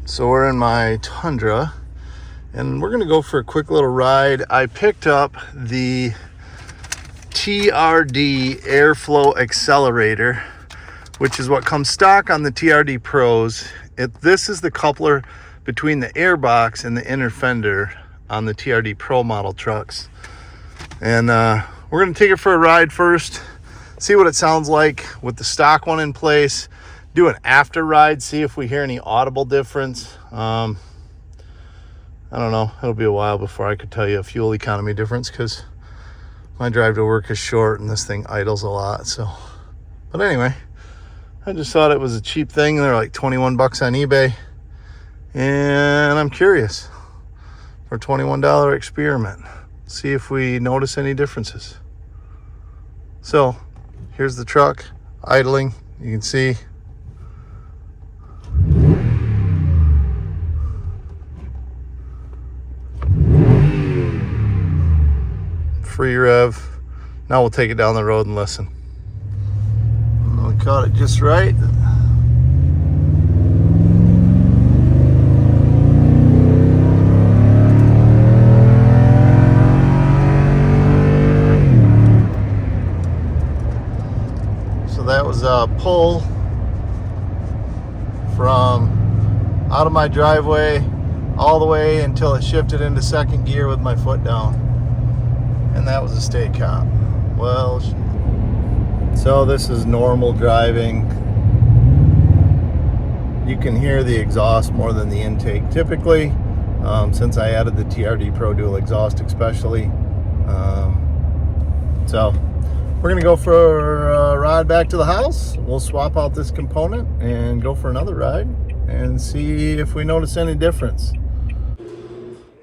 So we're in my Tundra and we're gonna go for a quick little ride. I picked up the TRD airflow accelerator, which is what comes stock on the TRD Pros. This is the coupler between the airbox and the inner fender on the TRD Pro model trucks. And we're gonna take it for a ride first, see what it sounds like with the stock one in place, do an after ride, see if we hear any audible difference. I don't know, it'll be a while before I could tell you a fuel economy difference because my drive to work is short and this thing idles a lot. So, but anyway, I just thought it was a cheap thing. They're like 21 bucks on eBay. And I'm curious for a $21 experiment. See if we notice any differences. So here's the truck idling. You can see. Free rev. Now we'll take it down the road and listen. We caught it just right. So that was a pull from out of my driveway all the way until it shifted into second gear with my foot down. And that was a state cop. Well, so this is normal driving. You can hear the exhaust more than the intake typically, since I added the TRD Pro dual exhaust especially. So we're gonna go for a ride back to the house. We'll swap out this component and go for another ride and see if we notice any difference.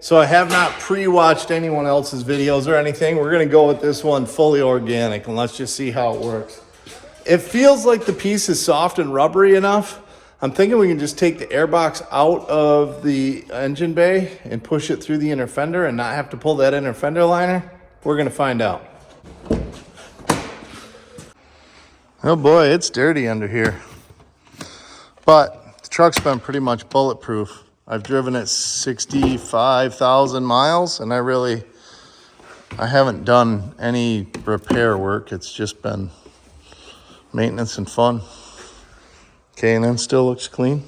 So I have not pre-watched anyone else's videos or anything. We're gonna go with this one fully organic and let's just see how it works. It feels like the piece is soft and rubbery enough. I'm thinking we can just take the airbox out of the engine bay and push it through the inner fender and not have to pull that inner fender liner. We're gonna find out. Oh boy, it's dirty under here. But the truck's been pretty much bulletproof. I've driven it 65,000 miles and I haven't done any repair work. It's just been maintenance and fun. K&N still looks clean.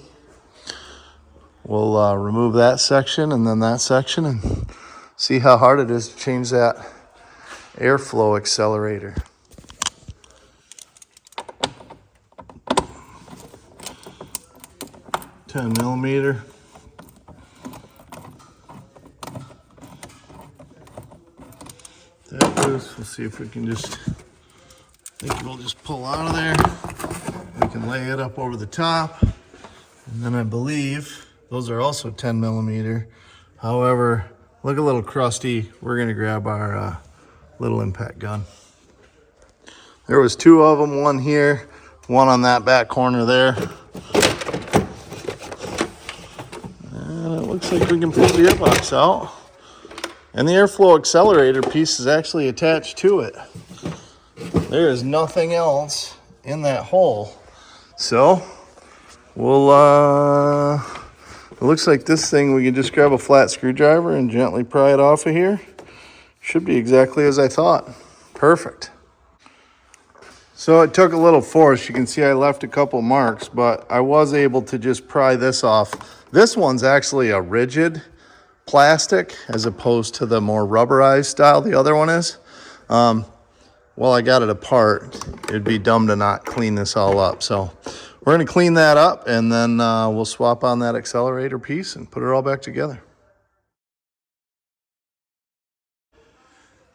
We'll remove that section and then that section and see how hard it is to change that airflow accelerator. $10 millimeter. We'll see if we can just, I think we'll just pull out of there. We can lay it up over the top. And then I believe those are also 10 millimeter. However, look a little crusty. We're gonna grab our little impact gun. There was two of them, one here, one on that back corner there. And it looks like we can pull the airbox out. And the airflow accelerator piece is actually attached to it. There is nothing else in that hole. So we'll, it looks like this thing, we can just grab a flat screwdriver and gently pry it off of here. Should be exactly as I thought. Perfect. So it took a little force. You can see I left a couple marks, but I was able to just pry this off. This one's actually a rigid plastic as opposed to the more rubberized style the other one is. Well, I got it apart. It'd be dumb to not clean this all up. So we're gonna clean that up and then we'll swap on that accelerator piece and put it all back together.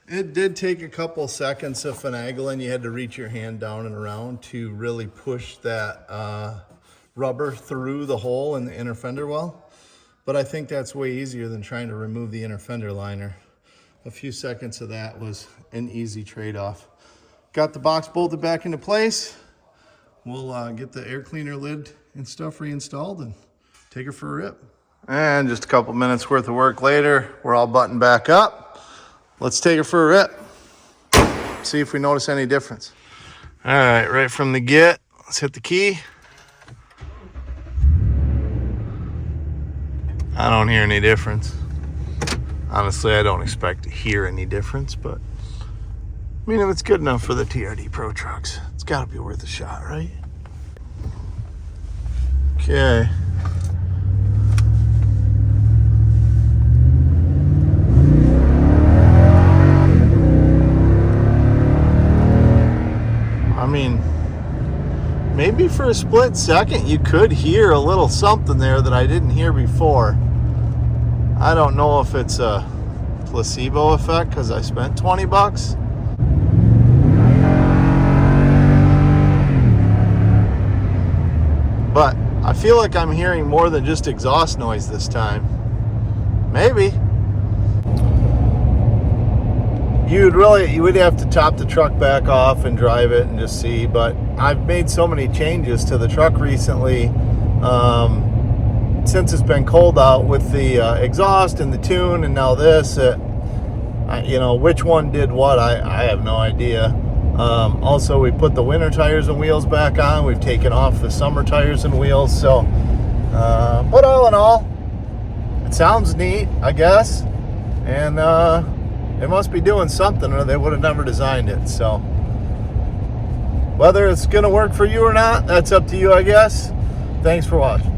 It did take a couple seconds of finagling. You had to reach your hand down and around to really push that rubber through the hole in the inner fender well. But I think that's way easier than trying to remove the inner fender liner. A few seconds of that was an easy trade-off. Got the box bolted back into place. We'll get the air cleaner lid and stuff reinstalled and take her for a rip. And just a couple minutes worth of work later, we're all buttoned back up. Let's take her for a rip. See if we notice any difference. All right from the get, let's hit the key. I don't hear any difference. Honestly, I don't expect to hear any difference, but I mean, if it's good enough for the TRD Pro trucks, it's got to be worth a shot, right? Okay. I mean, maybe for a split second you could hear a little something there that I didn't hear before. I don't know if it's a placebo effect because I spent 20 bucks. But I feel like I'm hearing more than just exhaust noise this time. Maybe. You would have to top the truck back off and drive it and just see, but I've made so many changes to the truck recently since it's been cold out with the exhaust and the tune and now this, you know, which one did what, I have no idea. Also, we put the winter tires and wheels back on. We've taken off the summer tires and wheels. So, but all in all, it sounds neat, I guess. And they must be doing something or they would have never designed it. So, whether it's going to work for you or not, that's up to you, I guess. Thanks for watching.